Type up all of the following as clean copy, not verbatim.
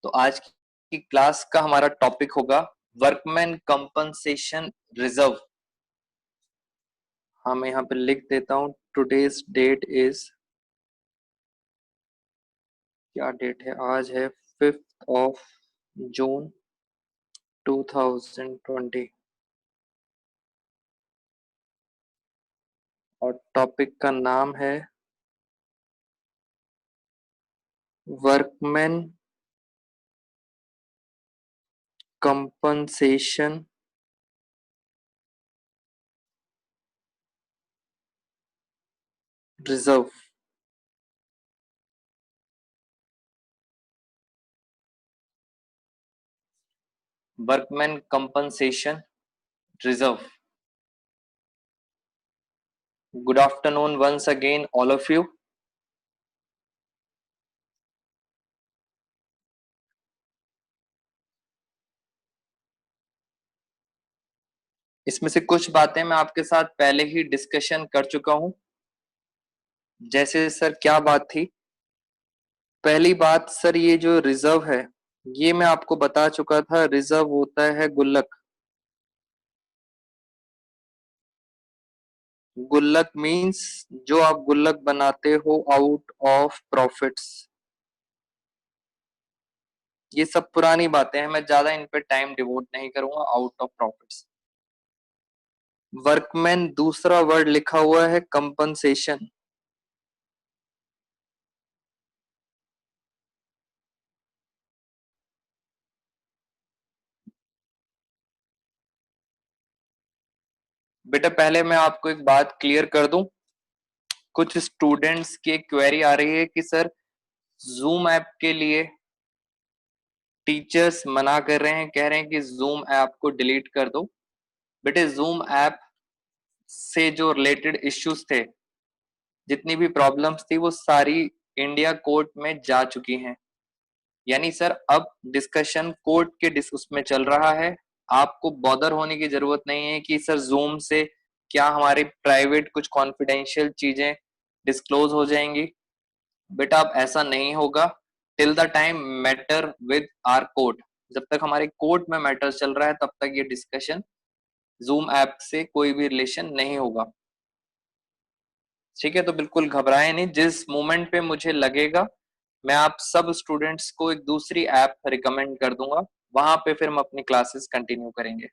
तो आज की क्लास का हमारा टॉपिक होगा वर्कमैन कंपनसेशन रिजर्व। मैं यहाँ पे लिख देता हूँ। टुडेज डेट इज, क्या डेट है? आज है 5 जून 2020 और टॉपिक का नाम है workman compensation reserve. Workman compensation reserve. Good afternoon once again all of you. इसमें से कुछ बातें मैं आपके साथ पहले ही डिस्कशन कर चुका हूं। जैसे सर, क्या बात थी? पहली बात सर, ये जो रिजर्व है ये मैं आपको बता चुका था। रिजर्व होता है गुल्लक। गुल्लक मींस जो आप गुल्लक बनाते हो आउट ऑफ प्रॉफिट्स। ये सब पुरानी बातें हैं, मैं ज्यादा इन पे टाइम डिवोट नहीं करूंगा। Out of profits. वर्कमैन दूसरा वर्ड लिखा हुआ है कंपनसेशन। बेटा पहले मैं आपको एक बात क्लियर कर दूं। कुछ स्टूडेंट्स की क्वेरी आ रही है कि सर जूम ऐप के लिए टीचर्स मना कर रहे हैं, कह रहे हैं कि जूम ऐप को डिलीट कर दो। बेटे जूम ऐप से जो रिलेटेड इश्यूज थे, जितनी भी प्रॉब्लम्स थी, वो सारी इंडिया कोर्ट में जा चुकी हैं। यानी सर अब डिस्कशन कोर्ट के उसमें चल रहा है। आपको बॉदर होने की जरूरत नहीं है कि सर जूम से क्या हमारी प्राइवेट कुछ कॉन्फिडेंशियल चीजें डिस्क्लोज हो जाएंगी। बेटा अब ऐसा नहीं होगा। Till the time matter with our court, जब तक हमारे कोर्ट में मैटर चल रहा है तब तक ये डिस्कशन जूम ऐप से कोई भी रिलेशन नहीं होगा। ठीक है, तो बिल्कुल घबराएं नहीं। जिस मोमेंट पे मुझे लगेगा मैं आप सब स्टूडेंट्स को एक दूसरी ऐप रिकमेंड कर दूंगा, वहां पे फिर हम अपनी क्लासेस कंटिन्यू करेंगे।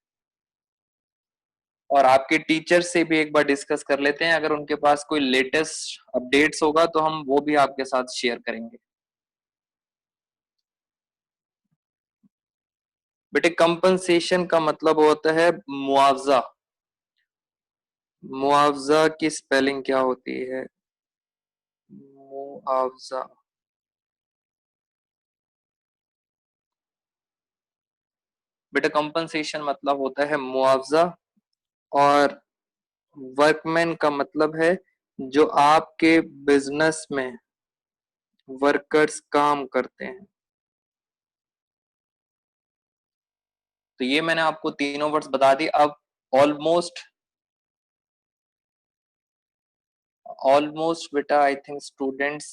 और आपके टीचर से भी एक बार डिस्कस कर लेते हैं, अगर उनके पास कोई लेटेस्ट अपडेट्स होगा तो हम वो भी आपके साथ शेयर करेंगे। बेटे कंपनसेशन का मतलब होता है मुआवजा। मुआवजा की स्पेलिंग क्या होती है? मुआवजा। बेटा कंपनसेशन मतलब होता है मुआवजा, और वर्कमैन का मतलब है जो आपके बिजनेस में वर्कर्स काम करते हैं। तो ये मैंने आपको तीनों वर्ड्स बता दी। अब ऑलमोस्ट ऑलमोस्ट बेटा आई थिंक स्टूडेंट्स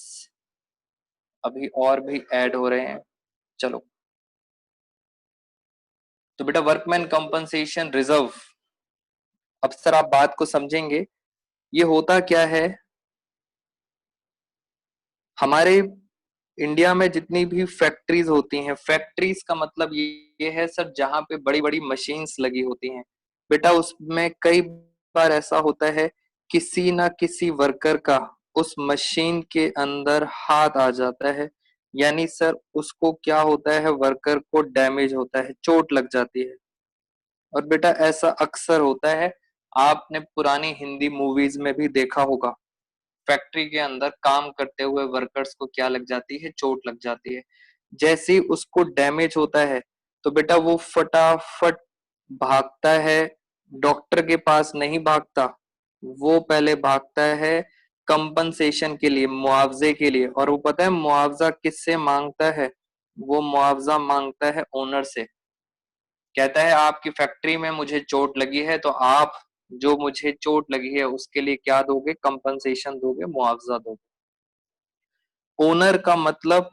अभी और भी ऐड हो रहे हैं। चलो, तो बेटा वर्कमैन कंपनसेशन रिजर्व, अब सर आप बात को समझेंगे। ये होता क्या है? हमारे इंडिया में जितनी भी फैक्ट्रीज होती हैं, फैक्ट्रीज का मतलब ये है सर जहां पे बड़ी बड़ी मशीन्स लगी होती हैं। बेटा उसमें कई बार ऐसा होता है किसी ना किसी वर्कर का उस मशीन के अंदर हाथ आ जाता है। यानी सर उसको क्या होता है, वर्कर को डैमेज होता है, चोट लग जाती है। और बेटा ऐसा अक्सर होता है, आपने पुरानी हिंदी मूवीज में भी देखा होगा। फैक्ट्री के अंदर काम करते हुए वर्कर्स को क्या लग जाती है, चोट लग जाती है। जैसे ही उसको डैमेज होता है तो बेटा वो फटाफट भागता है, डॉक्टर के पास नहीं भागता। वो पहले भागता है कंपनसेशन के लिए, मुआवजे के लिए। और वो पता है मुआवजा किससे मांगता है? वो मुआवजा मांगता है ओनर से। कहता है आपकी फैक्ट्री में मुझे चोट लगी है, तो आप जो मुझे चोट लगी है उसके लिए क्या दोगे? कंपनसेशन दोगे, मुआवजा दोगे। ओनर का मतलब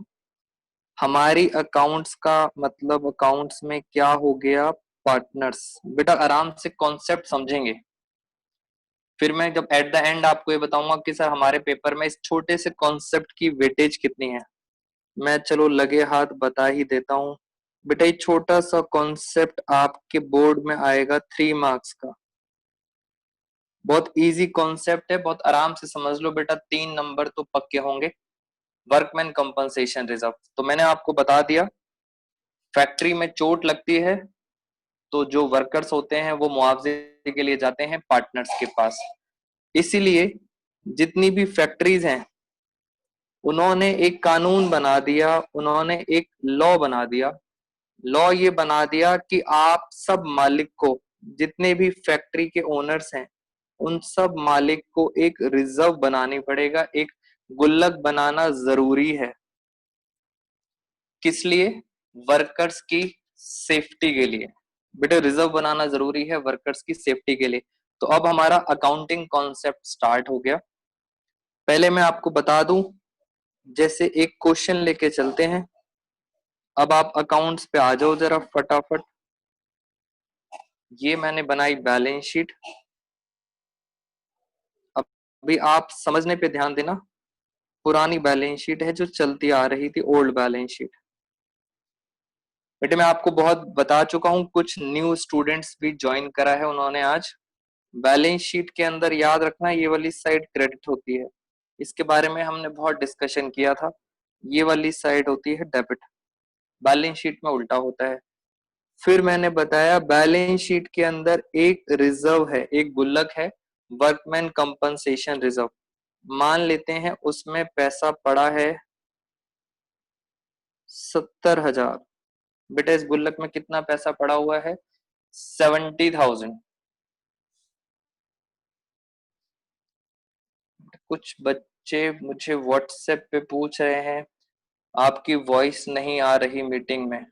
हमारी अकाउंट्स का मतलब अकाउंट्स में क्या हो गया, पार्टनर्स। बेटा आराम से कॉन्सेप्ट समझेंगे, फिर मैं जब एट द एंड आपको ये बताऊंगा कि सर हमारे पेपर में इस छोटे से कॉन्सेप्ट की वेटेज कितनी है। मैं चलो लगे हाथ बता ही देता हूँ। बेटा ये छोटा सा कॉन्सेप्ट आपके बोर्ड में आएगा 3 मार्क्स का। बहुत इजी कॉन्सेप्ट है, बहुत आराम से समझ लो बेटा, 3 नंबर तो पक्के होंगे। वर्कमैन कंपनसेशन रिजर्व, तो मैंने आपको बता दिया, फैक्ट्री में चोट लगती है तो जो वर्कर्स होते हैं वो मुआवजे के लिए जाते हैं पार्टनर्स के पास। इसीलिए जितनी भी फैक्ट्रीज हैं उन्होंने एक कानून बना दिया, उन्होंने एक लॉ बना दिया। लॉ ये बना दिया कि आप सब मालिक को, जितने भी फैक्ट्री के ओनर्स हैं उन सब मालिक को एक रिजर्व बनानी पड़ेगा, एक गुल्लक बनाना जरूरी है। किस लिए? वर्कर्स की सेफ्टी के लिए। बेटे रिजर्व बनाना जरूरी है वर्कर्स की सेफ्टी के लिए। तो अब हमारा अकाउंटिंग कॉन्सेप्ट स्टार्ट हो गया। पहले मैं आपको बता दूं, जैसे एक क्वेश्चन लेके चलते हैं। अब आप अकाउंट्स पे आ जाओ जरा फटाफट। ये मैंने बनाई बैलेंस शीट। अभी आप समझने पे ध्यान देना, पुरानी बैलेंस शीट है जो चलती आ रही थी, ओल्ड बैलेंस शीट। बेटे मैं आपको बहुत बता चुका हूं, कुछ न्यू स्टूडेंट्स भी ज्वाइन करा है उन्होंने आज। बैलेंस शीट के अंदर याद रखना ये वाली साइड क्रेडिट होती है, इसके बारे में हमने बहुत डिस्कशन किया था। ये वाली साइड होती है डेबिट, बैलेंस शीट में उल्टा होता है। फिर मैंने बताया बैलेंस शीट के अंदर एक रिजर्व है, एक गुल्लक है, वर्कमैन कंपनसेशन रिजर्व। मान लेते हैं उसमें पैसा पड़ा है 70,000। बेटा इस गुल्लक में कितना पैसा पड़ा हुआ है? 70,000। कुछ बच्चे मुझे व्हाट्सएप पे पूछ रहे हैं आपकी वॉइस नहीं आ रही मीटिंग में।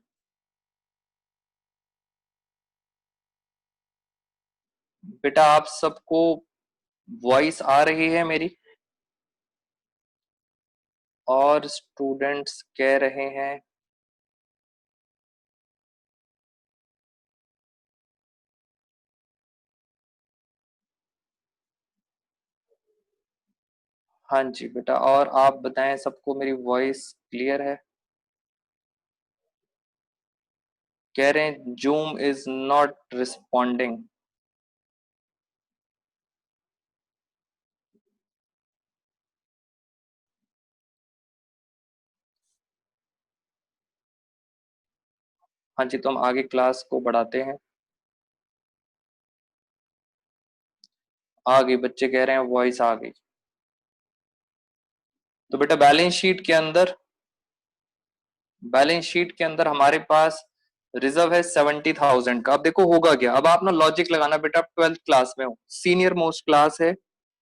बेटा आप सबको वॉइस आ रही है मेरी? और स्टूडेंट्स कह रहे हैं हाँ जी बेटा। और आप बताएं सबको मेरी वॉइस क्लियर है? कह रहे हैं जूम इज नॉट रिस्पॉन्डिंग। हाँ जी, तो हम आगे क्लास को बढ़ाते हैं। आ गई, बच्चे कह रहे हैं वॉइस आ गई। तो बेटा बैलेंस शीट के अंदर हमारे पास रिजर्व है 70,000 का। अब देखो होगा क्या, अब आप ना लॉजिक लगाना बेटा, 12th क्लास में हो, सीनियर मोस्ट क्लास है,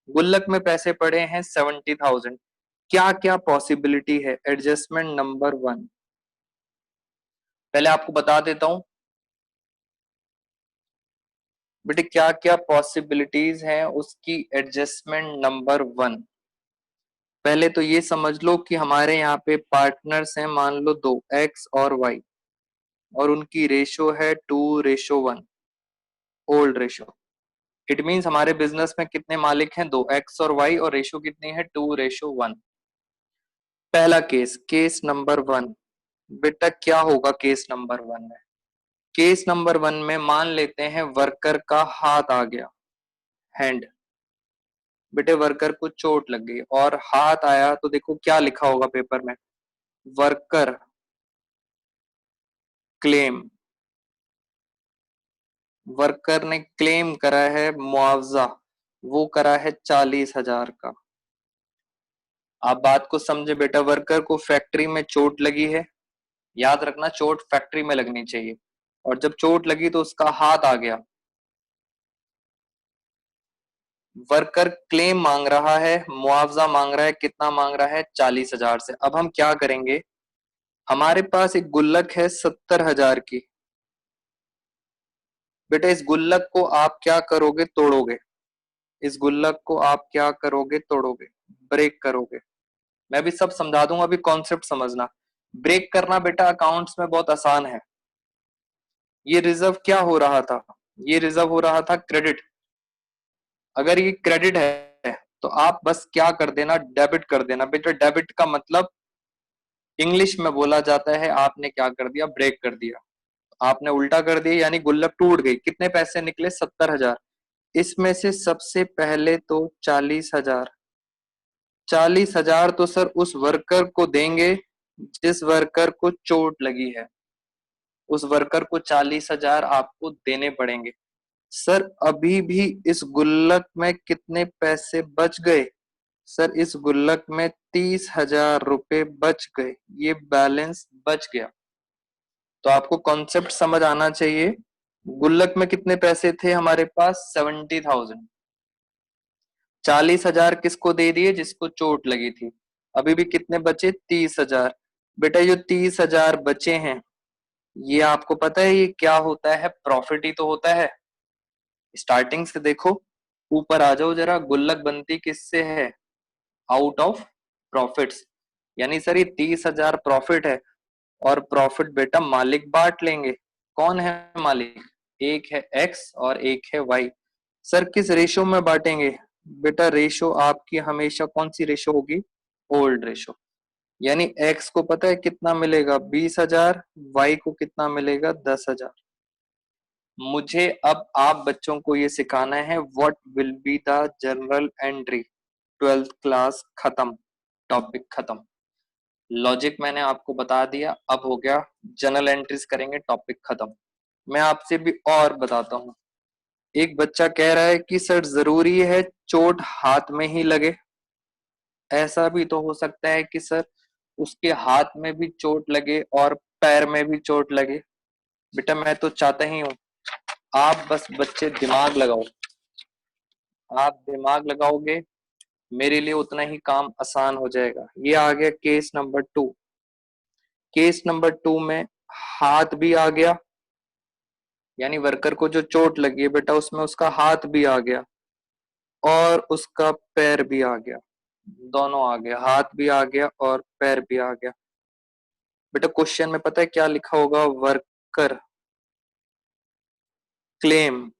गुल्लक में पैसे पड़े हैं 70,000। क्या क्या पॉसिबिलिटी है? एडजस्टमेंट नंबर 1, पहले आपको बता देता हूं बेटे क्या क्या पॉसिबिलिटीज हैं उसकी। एडजस्टमेंट नंबर 1, पहले तो ये समझ लो कि हमारे यहाँ पे पार्टनर्स हैं, मान लो दो, एक्स और वाई, और उनकी रेशो है 2:1, ओल्ड रेशो। इट मीन्स हमारे बिजनेस में कितने मालिक हैं? दो, एक्स और वाई, और रेशो कितनी है? 2:1। पहला केस, केस नंबर 1। बेटा क्या होगा केस नंबर 1 में? केस नंबर 1 में मान लेते हैं वर्कर का हाथ आ गया, हैंड। बेटे वर्कर को चोट लग गई और हाथ आया, तो देखो क्या लिखा होगा पेपर में, वर्कर क्लेम। वर्कर ने क्लेम करा है मुआवजा, वो करा है 40,000 का। आप बात को समझे बेटा, वर्कर को फैक्ट्री में चोट लगी है, याद रखना चोट फैक्ट्री में लगनी चाहिए, और जब चोट लगी तो उसका हाथ आ गया। वर्कर क्लेम मांग रहा है, मुआवजा मांग रहा है, कितना मांग रहा है? 40,000 से। अब हम क्या करेंगे, हमारे पास एक गुल्लक है 70,000 की। बेटा इस गुल्लक को आप क्या करोगे? तोड़ोगे। इस गुल्लक को आप क्या करोगे? तोड़ोगे, ब्रेक करोगे। मैं भी सब समझा दूंगा, अभी कॉन्सेप्ट समझना। ब्रेक करना बेटा अकाउंट्स में बहुत आसान है। ये रिजर्व क्या हो रहा था? ये रिजर्व हो रहा था क्रेडिट। अगर ये क्रेडिट है तो आप बस क्या कर देना, डेबिट कर देना। बेटा डेबिट का मतलब इंग्लिश में बोला जाता है, आपने क्या कर दिया, ब्रेक कर दिया। आपने उल्टा कर दिया, यानी गुल्लक टूट गई। कितने पैसे निकले? 70,000। इसमें से सबसे पहले तो 40,000। 40,000 तो सर उस वर्कर को देंगे जिस वर्कर को चोट लगी है। उस वर्कर को 40,000 आपको देने पड़ेंगे। सर अभी भी इस गुल्लक में कितने पैसे बच गए? सर इस गुल्लक में 30,000 रुपए बच गए। ये बैलेंस बच गया। तो आपको कॉन्सेप्ट समझ आना चाहिए। गुल्लक में कितने पैसे थे हमारे पास? 70,000। 40,000 किसको दे दिए? जिसको चोट लगी थी। अभी भी कितने बचे? 30,000। बेटा ये 30,000 बचे हैं, ये आपको पता है ये क्या होता है? प्रॉफिट ही तो होता है। स्टार्टिंग से देखो, ऊपर आ जाओ जरा। गुल्लक बनती किससे है? Out of profits. यानी सर ये 30,000 प्रॉफिट है, और प्रॉफिट बेटा मालिक बांट लेंगे। कौन है मालिक? एक है एक्स और एक है वाई। सर किस रेशो में बांटेंगे? बेटा रेशो आपकी हमेशा कौन सी रेशो होगी? Old ratio. यानी एक्स को पता है कितना मिलेगा? 20,000। वाई को कितना मिलेगा? 10,000। मुझे अब आप बच्चों को ये सिखाना है, what will be the general entry. 12th class खत्म, टॉपिक खत्म। लॉजिक मैंने आपको बता दिया, अब हो गया जनरल एंट्रीज करेंगे, टॉपिक खत्म। मैं आपसे भी और बताता हूँ। एक बच्चा कह रहा है कि सर जरूरी है चोट हाथ में ही लगे? ऐसा भी तो हो सकता है कि सर उसके हाथ में भी चोट लगे और पैर में भी चोट लगे। बेटा मैं तो चाहता ही हूँ आप बस बच्चे दिमाग लगाओ। आप दिमाग लगाओगे, मेरे लिए उतना ही काम आसान हो जाएगा। ये आ गया केस नंबर 2। केस नंबर 2 में हाथ भी आ गया, यानी वर्कर को जो चोट लगी है बेटा उसमें उसका हाथ भी आ गया और उसका पैर भी आ गया। दोनों आ गया, हाथ भी आ गया और पैर भी आ गया। बेटा क्वेश्चन में पता है क्या लिखा होगा? Worker claim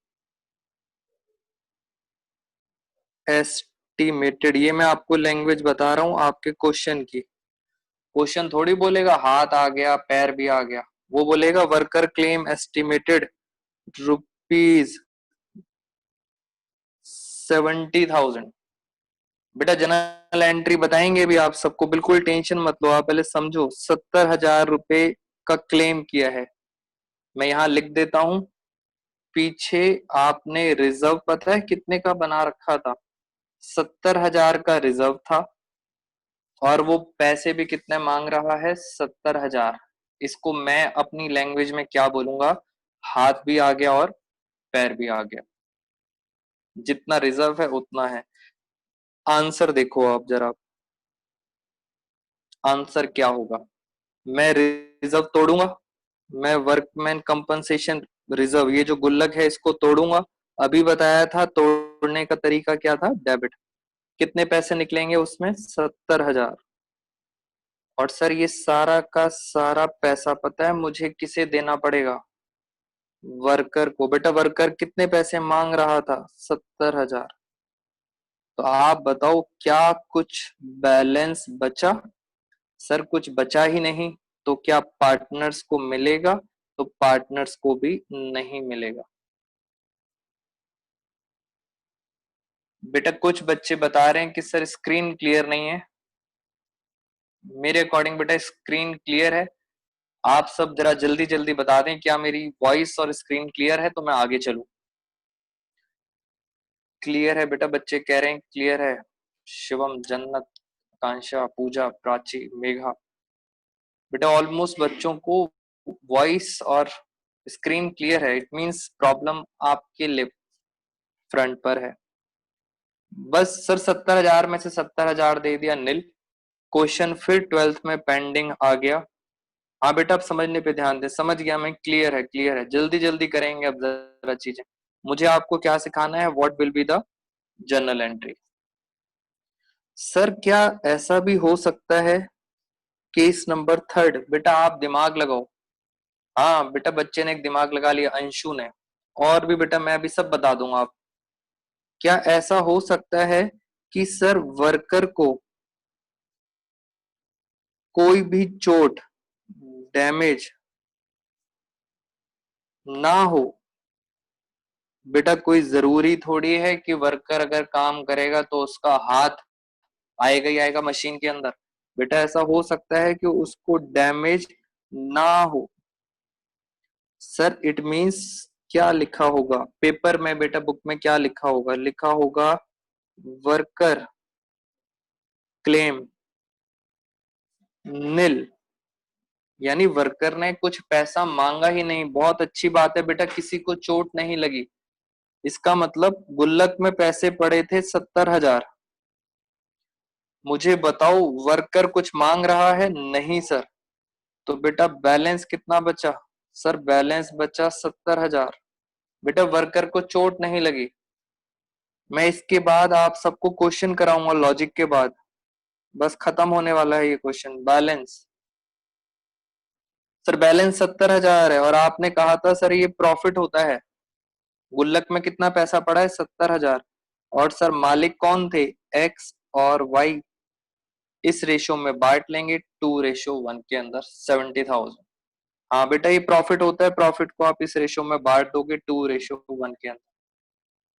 estimated. ये मैं आपको लैंग्वेज बता रहा हूं आपके क्वेश्चन की। क्वेश्चन थोड़ी बोलेगा हाथ आ गया पैर भी आ गया। वो बोलेगा वर्कर क्लेम एस्टिमेटेड रुपीज 70,000। बेटा जनरल एंट्री बताएंगे भी आप सबको, बिल्कुल टेंशन मत लो। आप पहले समझो, 70,000 रुपए का क्लेम किया है। मैं यहाँ लिख देता हूं। पीछे आपने रिजर्व पता है कितने का बना रखा था? 70,000 का रिजर्व था, और वो पैसे भी कितने मांग रहा है? 70,000। इसको मैं अपनी लैंग्वेज में क्या बोलूंगा? हाथ भी आ गया और पैर भी आ गया। जितना रिजर्व है उतना है। आंसर देखो आप जरा, आंसर क्या होगा? मैं रिजर्व तोड़ूंगा, मैं वर्कमैन कंपनसेशन रिजर्व, ये जो गुल्लक है इसको तोड़ूंगा। अभी बताया था तोड़ने का तरीका क्या था? डेबिट। कितने पैसे निकलेंगे उसमें? 70,000। और सर ये सारा का सारा पैसा पता है मुझे किसे देना पड़ेगा? वर्कर को। बेटा वर्कर कितने पैसे मांग रहा था? 70,000। तो आप बताओ क्या कुछ बैलेंस बचा? सर कुछ बचा ही नहीं। तो क्या पार्टनर्स को मिलेगा? तो पार्टनर्स को भी नहीं मिलेगा। बेटा कुछ बच्चे बता रहे हैं कि सर स्क्रीन क्लियर नहीं है। मेरे अकॉर्डिंग बेटा स्क्रीन क्लियर है। आप सब जरा जल्दी जल्दी बता दें क्या मेरी वॉइस और स्क्रीन क्लियर है, तो मैं आगे चलूं। क्लियर है बेटा, बच्चे कह रहे हैं क्लियर है। शिवम, जन्नत, आकांक्षा, पूजा, प्राची, मेघा। बेटा ऑलमोस्ट बच्चों को वॉइस और स्क्रीन क्लियर है। इट मींस प्रॉब्लम आपके लेफ्ट फ्रंट पर है। बस सर 70,000 में से 70,000 दे दिया, नील। क्वेश्चन फिर 12th में पेंडिंग आ गया। हाँ बेटा अब समझने पे ध्यान दे। समझ गया मैं, क्लियर है क्लियर है। जल्दी जल्दी करेंगे अब जरा चीजें। मुझे आपको क्या सिखाना है? What will be the journal entry. Sir क्या ऐसा भी हो सकता है केस नंबर थर्ड, बेटा आप दिमाग लगाओ। हाँ बेटा, बच्चे ने एक दिमाग लगा लिया, अंशु ने। और भी बेटा मैं अभी सब बता दूंगा आप। क्या ऐसा हो सकता है कि सर वर्कर को कोई भी चोट, डैमेज ना हो? बेटा कोई जरूरी थोड़ी है कि वर्कर अगर काम करेगा तो उसका हाथ आएगा ही आएगा मशीन के अंदर। बेटा ऐसा हो सकता है कि उसको डैमेज ना हो। सर इट मींस क्या लिखा होगा पेपर में बेटा, बुक में क्या लिखा होगा? लिखा होगा वर्कर क्लेम नील, यानी वर्कर ने कुछ पैसा मांगा ही नहीं। बहुत अच्छी बात है बेटा, किसी को चोट नहीं लगी। इसका मतलब गुल्लक में पैसे पड़े थे 70,000। मुझे बताओ वर्कर कुछ मांग रहा है? नहीं सर। तो बेटा बैलेंस कितना बचा? सर बैलेंस बचा 70,000। बेटा वर्कर को चोट नहीं लगी। मैं इसके बाद आप सबको क्वेश्चन कराऊंगा लॉजिक के बाद, बस खत्म होने वाला है ये क्वेश्चन। बैलेंस, सर बैलेंस 70,000 है और आपने कहा था सर ये प्रॉफिट होता है। गुल्लक में कितना पैसा पड़ा है? 70,000। और सर मालिक कौन थे? एक्स और वाई। इस रेशो में बांट लेंगे 2:1 के अंदर 70,000। हाँ बेटा ये प्रॉफिट होता है, प्रॉफिट को आप इस रेशो में बांट दोगे 2:1 के अंदर।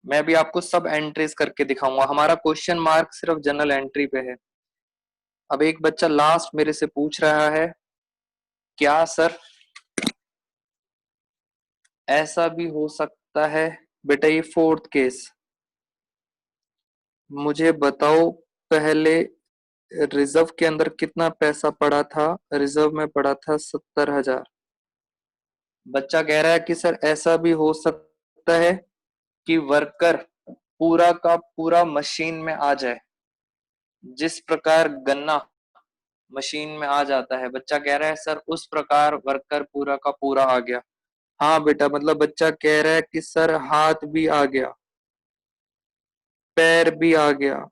मैं भी आपको सब एंट्रीज करके दिखाऊंगा। हमारा क्वेश्चन मार्क सिर्फ जनरल एंट्री पे है। अब एक बच्चा लास्ट मेरे से पूछ रहा है, क्या सर ऐसा भी हो सकता है? बेटा ये फोर्थ केस, मुझे बताओ पहले रिजर्व के अंदर कितना पैसा पड़ा था? रिजर्व में पड़ा था 70,000। बच्चा कह रहा है कि सर ऐसा भी हो सकता है कि वर्कर पूरा का पूरा मशीन में आ जाए, जिस प्रकार गन्ना मशीन में आ जाता है। बच्चा कह रहा है सर उस प्रकार वर्कर पूरा का पूरा आ गया। हाँ बेटा, मतलब बच्चा कह रहा है कि सर हाथ भी आ गया, पैर भी आ गया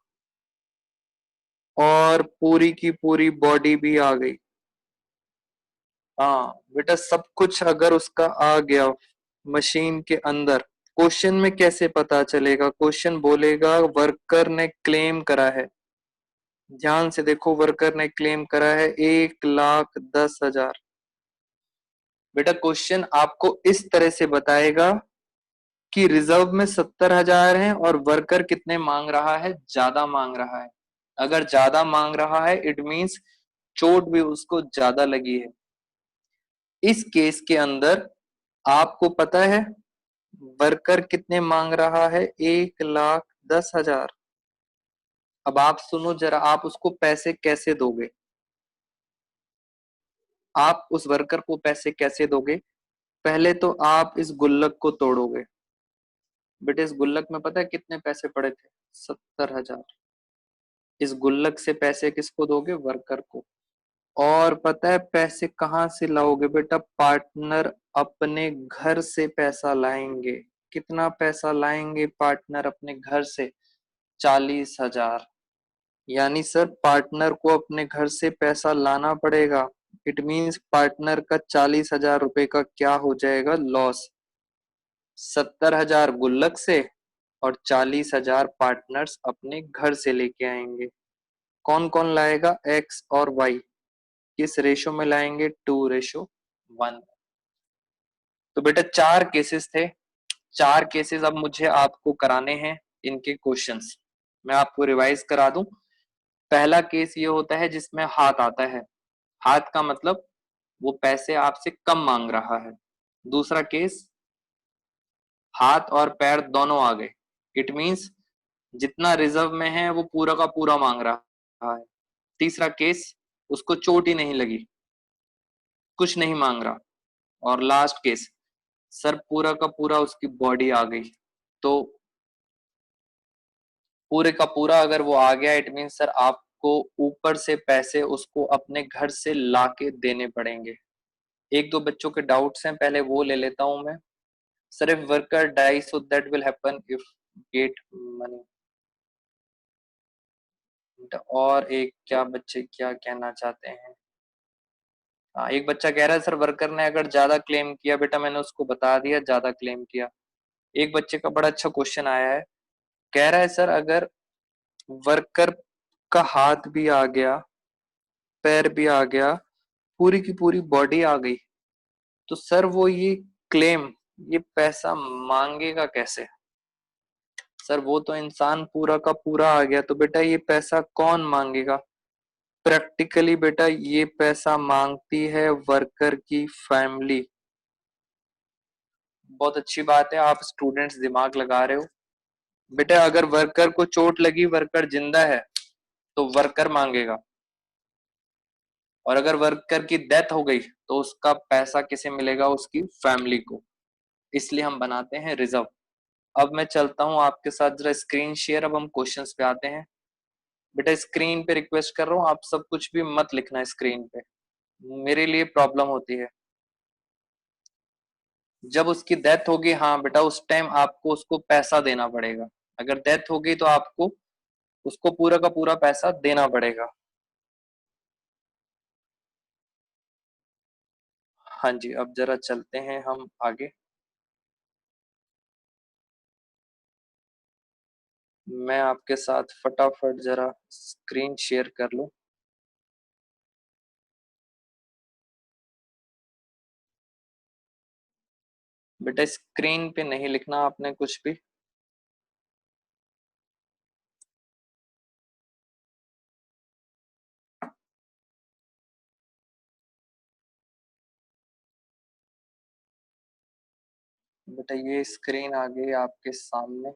और पूरी की पूरी बॉडी भी आ गई। हाँ बेटा सब कुछ अगर उसका आ गया मशीन के अंदर, क्वेश्चन में कैसे पता चलेगा? क्वेश्चन बोलेगा वर्कर ने क्लेम करा है। ध्यान से देखो, वर्कर ने क्लेम करा है 1,10,000। बेटा क्वेश्चन आपको इस तरह से बताएगा कि रिजर्व में 70,000 है और वर्कर कितने मांग रहा है? ज्यादा मांग रहा है। अगर ज्यादा मांग रहा है इट मींस चोट भी उसको ज्यादा लगी है। इस केस के अंदर आपको पता है वर्कर कितने मांग रहा है? 1,10,000। अब आप सुनो जरा, आप उसको पैसे कैसे दोगे? आप उस वर्कर को पैसे कैसे दोगे? पहले तो आप इस गुल्लक को तोड़ोगे। बेटे इस गुल्लक में पता है कितने पैसे पड़े थे? 70,000। इस गुल्लक से पैसे किसको दोगे? वर्कर को। और पता है पैसे कहाँ से लाओगे? बेटा पार्टनर अपने घर से पैसा लाएंगे। कितना पैसा लाएंगे पार्टनर अपने घर से? 40,000। यानी सर पार्टनर को अपने घर से पैसा लाना पड़ेगा। इट मीन्स पार्टनर का 40,000 रुपए का क्या हो जाएगा? लॉस। 70,000 गुल्लक से और 40,000 पार्टनर्स अपने घर से लेके आएंगे। कौन कौन लाएगा? एक्स और वाई। किस रेशो में लाएंगे? 2:1। तो बेटा 4 केसेस थे। 4 केसेस अब मुझे आपको कराने हैं इनके क्वेश्चंस। मैं आपको रिवाइज करा दूं। पहला केस ये होता है जिसमें हाथ आता है। हाथ का मतलब वो पैसे आपसे कम मांग रहा है। दूसरा केस, हाथ और पैर दोनों आ गए। इट मींस जितना रिजर्व में है वो पूरा का पूरा मांग रहा है। तीसरा केस, उसको चोट ही नहीं लगी, कुछ नहीं मांग रहा। और लास्ट केस, सर पूरा का पूरा उसकी बॉडी आ गई। तो पूरे का पूरा अगर वो आ गया इट मीन सर आपको ऊपर से पैसे उसको अपने घर से लाके देने पड़ेंगे। एक दो बच्चों के डाउट्स हैं, पहले वो ले लेता हूं मैं। Sir if worker die so that will happen if get money. और एक क्या बच्चे क्या कहना चाहते हैं? हाँ, एक बच्चा कह रहा है सर वर्कर ने अगर ज्यादा क्लेम किया, बेटा मैंने उसको बता दिया ज्यादा क्लेम किया। एक बच्चे का बड़ा अच्छा क्वेश्चन आया है, कह रहा है सर अगर वर्कर का हाथ भी आ गया, पैर भी आ गया, पूरी की पूरी बॉडी आ गई, तो सर वो ये क्लेम, ये पैसा मांगेगा कैसे? सर वो तो इंसान पूरा का पूरा आ गया, तो बेटा ये पैसा कौन मांगेगा? प्रैक्टिकली बेटा ये पैसा मांगती है वर्कर की फैमिली। बहुत अच्छी बात है, आप स्टूडेंट्स दिमाग लगा रहे हो। बेटा अगर वर्कर को चोट लगी, वर्कर जिंदा है, तो वर्कर मांगेगा, और अगर वर्कर की डेथ हो गई तो उसका पैसा किसे मिलेगा? उसकी फैमिली को। इसलिए हम बनाते हैं रिजर्व। अब मैं चलता हूं आपके साथ जरा स्क्रीन शेयर, अब हम क्वेश्चंस पे आते हैं। बेटा स्क्रीन पे रिक्वेस्ट कर रहा हूँ, आप सब कुछ भी मत लिखना स्क्रीन पे, मेरे लिए प्रॉब्लम होती है। जब उसकी डेथ होगी, हाँ बेटा उस टाइम आपको उसको पैसा देना पड़ेगा। अगर डेथ होगी तो आपको उसको पूरा का पूरा पैसा देना पड़ेगा। हाँ जी, अब जरा चलते हैं हम आगे। मैं आपके साथ फटाफट जरा स्क्रीन शेयर कर लूं। बेटा स्क्रीन पे नहीं लिखना आपने कुछ भी। बेटा ये स्क्रीन आ गई आपके सामने।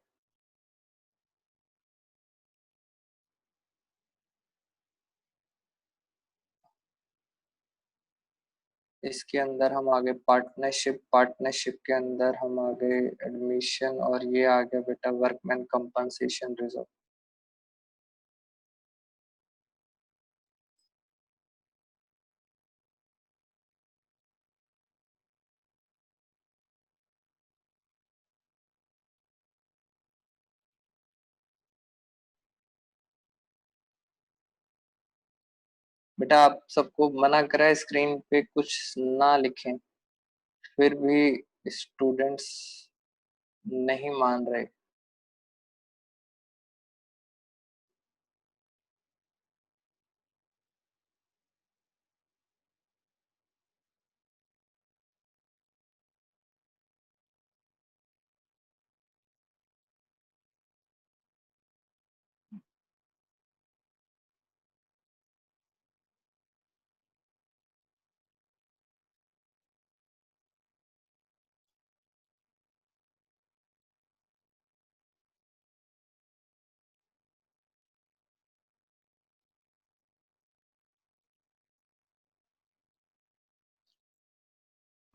इसके अंदर हम आगे पार्टनरशिप, पार्टनरशिप के अंदर हम आगे एडमिशन, और ये आ गया बेटा वर्कमैन कंपनसेशन रिजर्व। बेटा आप सबको मना करा है स्क्रीन पे कुछ ना लिखें, फिर भी स्टूडेंट्स नहीं मान रहे।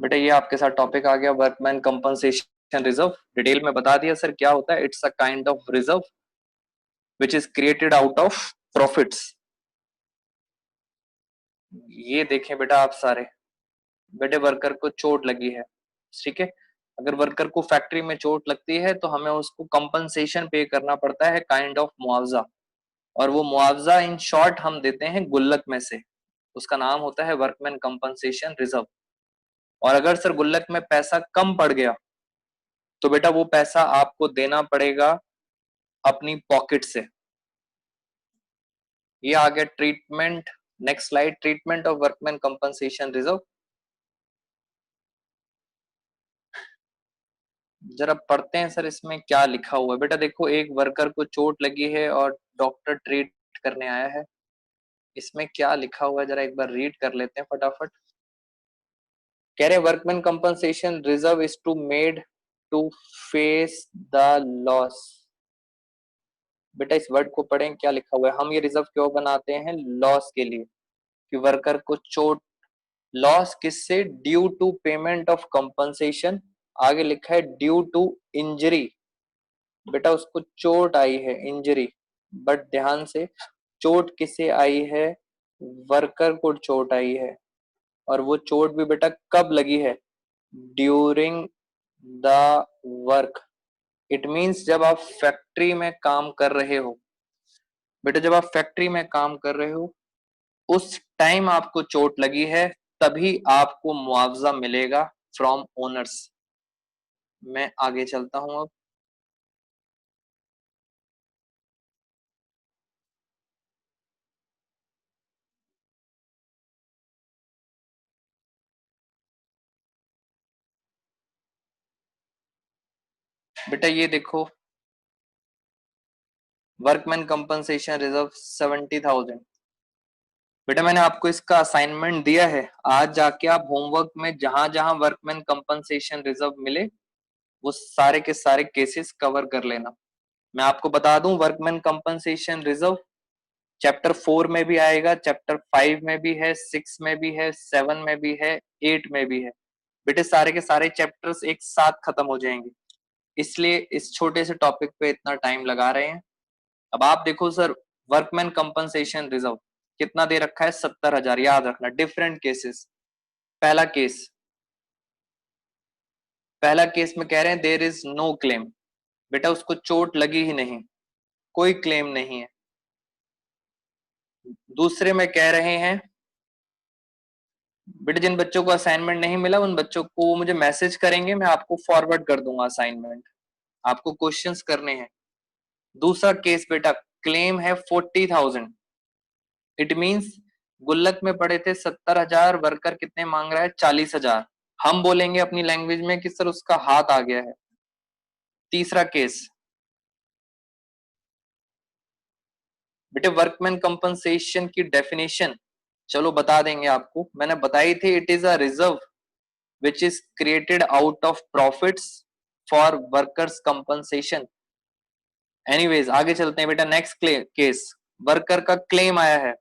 बेटा ये आपके साथ टॉपिक आ गया वर्कमैन कंपनसेशन रिजर्व। डिटेल में बता दिया सर क्या होता है। It's a kind of reserve which is created out of profits. ये देखें बेटा आप सारे, बेटे वर्कर को चोट लगी है, ठीक है। अगर वर्कर को फैक्ट्री में चोट लगती है तो हमें उसको कंपनसेशन पे करना पड़ता है, काइंड ऑफ मुआवजा। और वो मुआवजा इन शॉर्ट हम देते हैं गुल्लक में से, उसका नाम होता है वर्कमैन कंपनसेशन रिजर्व। और अगर सर गुल्लक में पैसा कम पड़ गया तो बेटा वो पैसा आपको देना पड़ेगा अपनी पॉकेट से। ये आ गया treatment. Next slide, treatment of workman compensation reserve. जरा पढ़ते हैं सर इसमें क्या लिखा हुआ है। बेटा देखो एक वर्कर को चोट लगी है और डॉक्टर ट्रीट करने आया है। इसमें क्या लिखा हुआ है जरा एक बार रीड कर लेते हैं फटाफट। कह रहे workman compensation reserve is to made to face the loss. बेटा इस वर्ड को पढ़ें क्या लिखा हुआ है। हम ये रिजर्व क्यों बनाते हैं? लॉस के लिए, कि वर्कर को चोट, लॉस किससे? Due to payment of compensation. आगे लिखा है ड्यू टू इंजरी। बेटा उसको चोट आई है, इंजरी। बट ध्यान से, चोट किसे आई है? वर्कर को चोट आई है। और वो चोट भी बेटा कब लगी है? During the work. It means जब आप फैक्ट्री में काम कर रहे हो। बेटा जब आप फैक्ट्री में काम कर रहे हो उस टाइम आपको चोट लगी है, तभी आपको मुआवजा मिलेगा फ्रॉम ओनर्स। मैं आगे चलता हूं अब। बेटा ये देखो, वर्कमैन कंपनसेशन रिजर्व 70,000। बेटा मैंने आपको इसका असाइनमेंट दिया है, आज जाके आप होमवर्क में जहां जहां वर्कमैन कंपनसेशन रिजर्व मिले वो सारे के सारे केसेस कवर कर लेना। मैं आपको बता दूं, वर्कमैन कंपनसेशन रिजर्व चैप्टर 4 में भी आएगा, चैप्टर 5 में भी है, 6 में भी है, 7 में भी है, 8 में भी है। बेटे सारे के सारे चैप्टर्स एक साथ खत्म हो जाएंगे, इसलिए इस छोटे से टॉपिक पे इतना टाइम लगा रहे हैं। अब आप देखो सर, वर्कमैन कंपनसेशन रिजर्व कितना दे रखा है? 70,000। याद रखना, डिफरेंट केसेस। पहला केस, पहला केस में कह रहे हैं देयर इज नो क्लेम। बेटा उसको चोट लगी ही नहीं, कोई क्लेम नहीं है। दूसरे में कह रहे हैं, बेटा जिन बच्चों को असाइनमेंट नहीं मिला उन बच्चों को मुझे मैसेज करेंगे, मैं आपको फॉरवर्ड कर दूंगा असाइनमेंट, आपको क्वेश्चंस करने हैं। दूसरा केस बेटा, क्लेम है 40,000। इट मींस गुल्लक में पड़े थे 70,000, वर्कर कितने मांग रहा है? 40,000। हम बोलेंगे अपनी लैंग्वेज में कि सर उसका हाथ आ गया है। तीसरा केस बेटे, वर्कमैन कंपनसेशन की डेफिनेशन चलो बता देंगे आपको, मैंने बताई थी, it is a reserve which is created out of profits for workers compensation. Anyways आगे चलते हैं बेटा। नेक्स्ट केस, वर्कर का क्लेम आया है।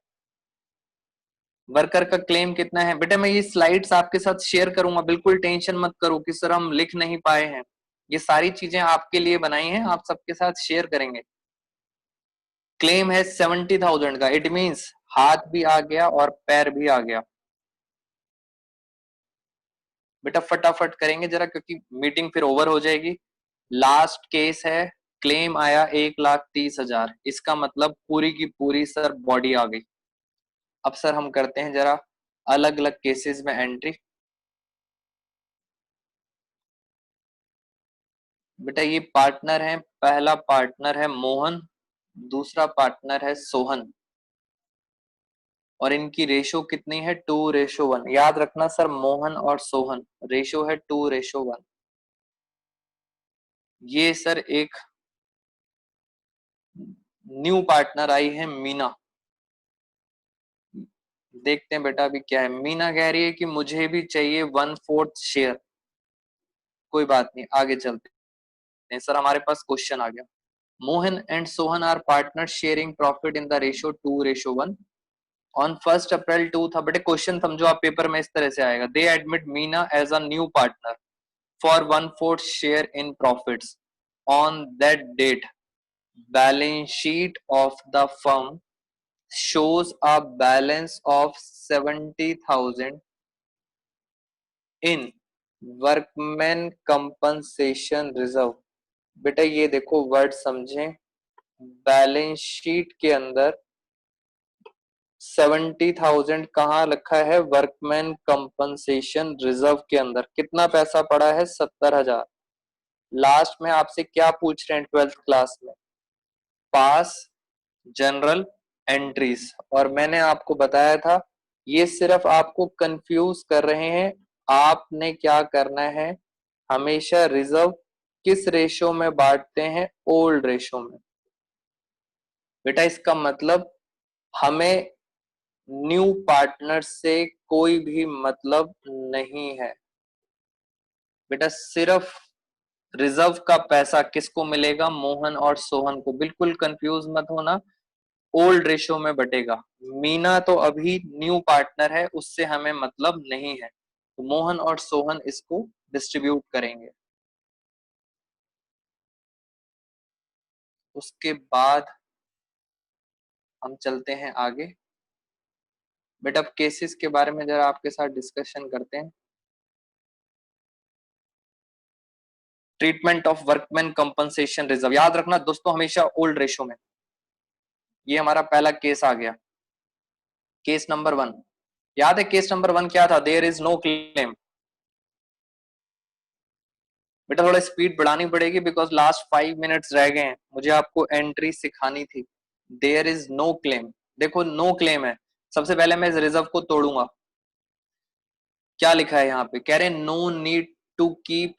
वर्कर का क्लेम कितना है? बेटा मैं ये स्लाइड्स आपके साथ शेयर करूंगा, बिल्कुल टेंशन मत करो कि सर हम लिख नहीं पाए हैं। ये सारी चीजें आपके लिए बनाई हैं, आप सबके साथ शेयर करेंगे। क्लेम है 70,000 का, इट मींस हाथ भी आ गया और पैर भी आ गया। बेटा फटाफट करेंगे जरा, क्योंकि मीटिंग फिर ओवर हो जाएगी। लास्ट केस है, क्लेम आया 1,30,000। इसका मतलब पूरी की पूरी सर बॉडी आ गई। अब सर हम करते हैं जरा अलग अलग केसेस में एंट्री। बेटा ये पार्टनर है, पहला पार्टनर है मोहन, दूसरा पार्टनर है सोहन, और इनकी रेशो कितनी है? 2:1। याद रखना सर, मोहन और सोहन रेशो है 2:1। ये सर एक न्यू पार्टनर आई है मीना। देखते हैं बेटा अभी क्या है। मीना कह रही है कि मुझे भी चाहिए 1/4 शेयर। कोई बात नहीं, आगे चलते हैं। सर हमारे पास क्वेश्चन आ गया। Mohan and Sohan are partner sharing profit in the ratio 2:1 on 1 April 2 था। बेटे क्वेश्चन समझो आप, पेपर में इस तरह से आएगा, they admit Meena as a new partner for 1/4 share in profits on that date. Balance sheet of the firm shows a balance of 70,000 in workman compensation reserve. बेटा ये देखो वर्ड समझें, बैलेंस शीट के अंदर 70,000 कहाँ रखा है? वर्कमैन कंपनसेशन रिजर्व के अंदर कितना पैसा पड़ा है? 70,000। लास्ट में आपसे क्या पूछ रहे हैं 12th क्लास में? पास जनरल एंट्रीज। और मैंने आपको बताया था ये सिर्फ आपको कंफ्यूज कर रहे हैं। आपने क्या करना है, हमेशा रिजर्व किस रेशो में बांटते हैं? ओल्ड रेशो में। बेटा इसका मतलब हमें न्यू पार्टनर से कोई भी मतलब नहीं है। बेटा सिर्फ रिजर्व का पैसा किसको मिलेगा? मोहन और सोहन को। बिल्कुल कंफ्यूज मत होना, ओल्ड रेशो में बटेगा। मीना तो अभी न्यू पार्टनर है, उससे हमें मतलब नहीं है, तो मोहन और सोहन इसको डिस्ट्रीब्यूट करेंगे। उसके बाद हम चलते हैं आगे। बेटा अब केसेस के बारे में जरा आपके साथ डिस्कशन करते हैं। Treatment of workman compensation reserve, याद रखना दोस्तों हमेशा ओल्ड रेशो में। ये हमारा पहला केस आ गया, केस नंबर 1। याद है केस नंबर 1 क्या था? There is no claim. बेटा थोड़ा स्पीड बढ़ानी पड़ेगी बिकॉज लास्ट 5 मिनट्स रह गए हैं, मुझे आपको एंट्री सिखानी थी। देयर इज नो क्लेम, देखो नो क्लेम है। सबसे पहले मैं इस रिजर्व को तोड़ूंगा। क्या लिखा है यहाँ पे? कह रहे no need to keep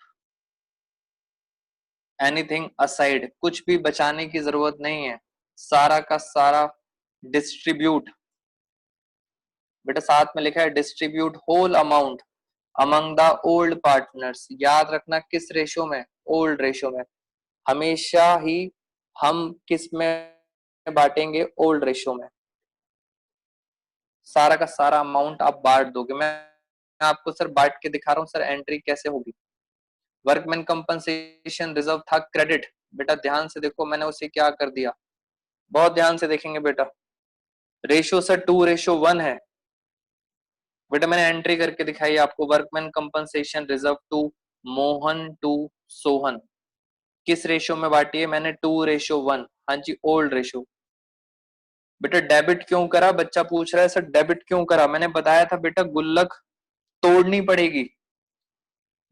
anything aside, कुछ भी बचाने की जरूरत नहीं है, सारा का सारा डिस्ट्रीब्यूट। बेटा साथ में लिखा है distribute whole amount among the old partners. याद रखना किस रेशो में? ओल्ड रेशो में। हमेशा ही हम किस में बांटेंगे? ओल्ड रेशो में। सारा का सारा अमाउंट आप बांट दोगे। मैं आपको सर बांट के दिखा रहा हूँ सर एंट्री कैसे होगी। वर्कमैन कंपनसेशन रिजर्व था क्रेडिट। बेटा ध्यान से देखो मैंने उसे क्या कर दिया, बहुत ध्यान से देखेंगे बेटा। रेशियो सर 2:1 है। बेटा मैंने एंट्री करके दिखाई आपको, workman compensation reserve to Mohan to Sohan. किस रेशियो में बांटी है मैंने? 2:1। हाँ जी ओल्ड रेशियो। बेटा डेबिट क्यों करा? बच्चा पूछ रहा है सर डेबिट क्यों करा। मैंने बताया था बेटा गुल्लक तोड़नी पड़ेगी।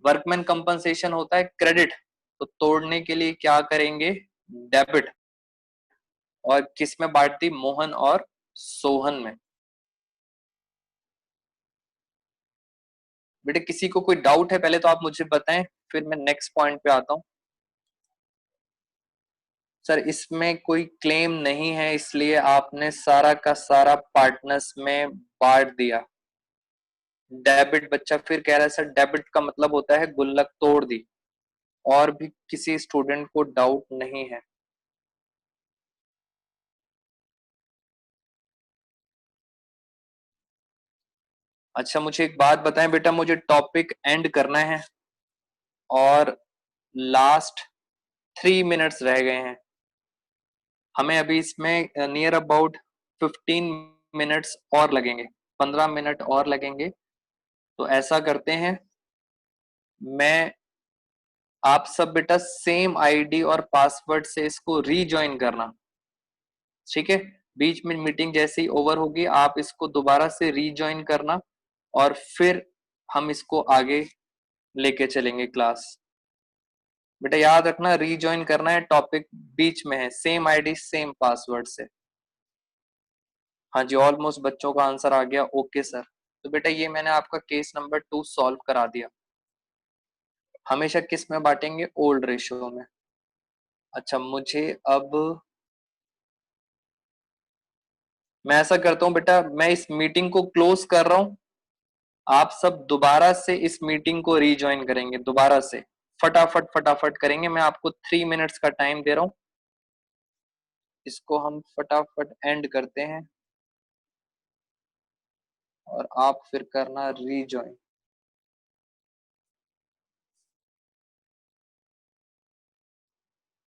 वर्कमैन कंपनसेशन होता है क्रेडिट, तो तोड़ने के लिए क्या करेंगे? डेबिट। और किस में बांट दी? मोहन और सोहन में। बेटे किसी को कोई डाउट है पहले तो आप मुझे बताएं, फिर मैं नेक्स्ट पॉइंट पे आता हूं। सर इसमें कोई क्लेम नहीं है, इसलिए आपने सारा का सारा पार्टनर्स में बांट दिया। डेबिट, बच्चा फिर कह रहा है सर डेबिट का मतलब होता है गुल्लक तोड़ दी। और भी किसी स्टूडेंट को डाउट नहीं है? अच्छा मुझे एक बात बताएं बेटा, मुझे टॉपिक एंड करना है और लास्ट 3 मिनट्स रह गए हैं। हमें अभी इसमें नियर अबाउट 15 मिनट्स और लगेंगे, 15 मिनट और लगेंगे। तो ऐसा करते हैं, मैं आप सब बेटा सेम आईडी और पासवर्ड से इसको रीजॉइन करना, ठीक है? बीच में मीटिंग जैसे ही ओवर होगी आप इसको दोबारा से रीजॉइन करना और फिर हम इसको आगे लेके चलेंगे क्लास। बेटा याद रखना रीजॉइन करना है, टॉपिक बीच में है, सेम आईडी सेम पासवर्ड से। हाँ जी ऑलमोस्ट बच्चों का आंसर आ गया, ओके सर। तो बेटा ये मैंने आपका केस नंबर 2 सॉल्व करा दिया। हमेशा किस में बांटेंगे? ओल्ड रेशियो में। अच्छा मुझे अब, मैं ऐसा करता हूँ बेटा, मैं इस मीटिंग को क्लोज कर रहा हूँ। आप सब दोबारा से इस मीटिंग को रीजॉइन करेंगे, दोबारा से फटाफट फटाफट करेंगे। मैं आपको 3 मिनट्स का टाइम दे रहा हूँ, इसको हम फटाफट एंड करते हैं और आप फिर करना रीजॉइन।